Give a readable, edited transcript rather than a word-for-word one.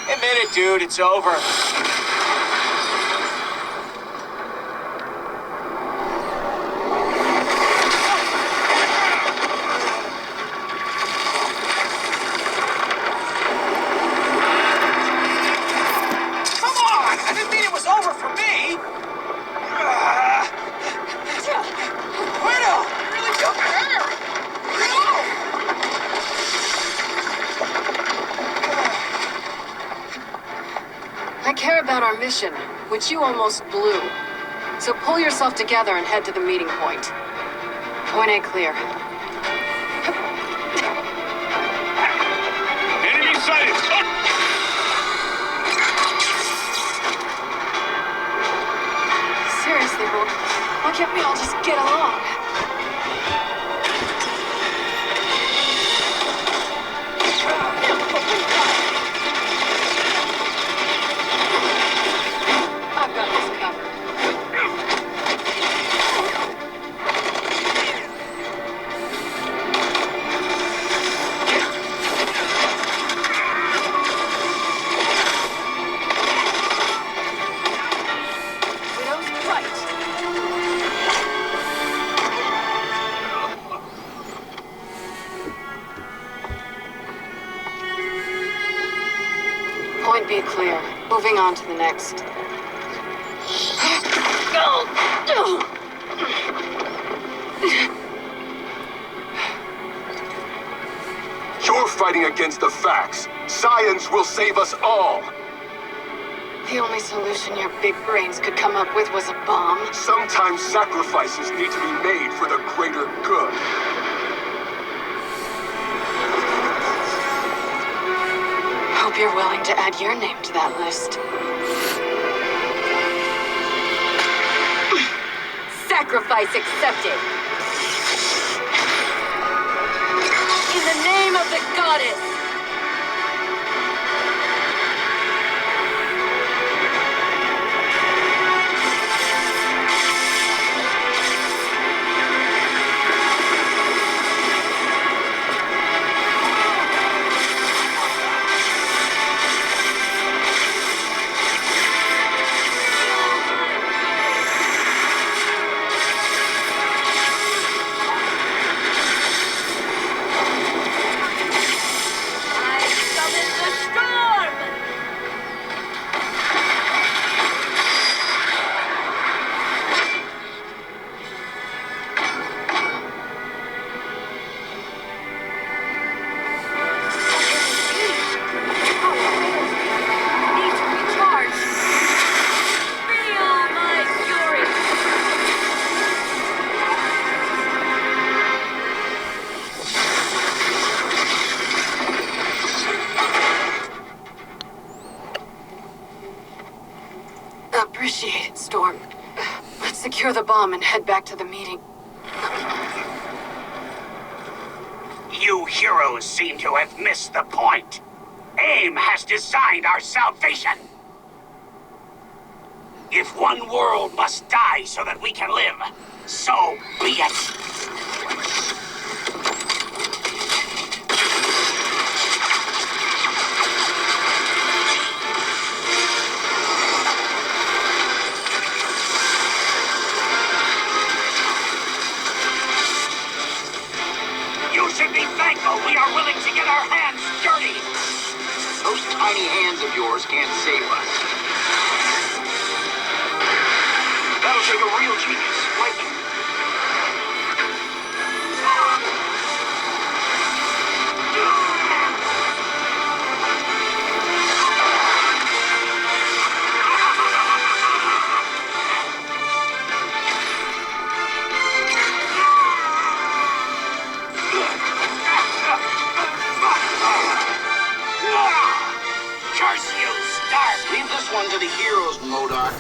Admit it, dude, it's over. I care about our mission, which you almost blew. So pull yourself together and head to the meeting point. Point A clear. Enemy sighted! Seriously, Bolt, why can't we all just get along? I've got this covered. Widow's right. Point B clear. Moving on to the next. You're fighting against the facts. Science will save us all. The only solution your big brains could come up with was a bomb. Sometimes sacrifices need to be made for the greater good. Hope you're willing to add your name to that list. Sacrifice accepted. In the name of the goddess. Appreciate it, Storm. Let's secure the bomb and head back to the meeting. You heroes seem to have missed the point. AIM has designed our salvation. If one world must die so that we can live, so be it. You should be thankful we are willing to get our hands dirty. Those tiny hands of yours can't save us. That'll take a real genius, like you. Curse you, Stark! Leave this one to the heroes, Modok.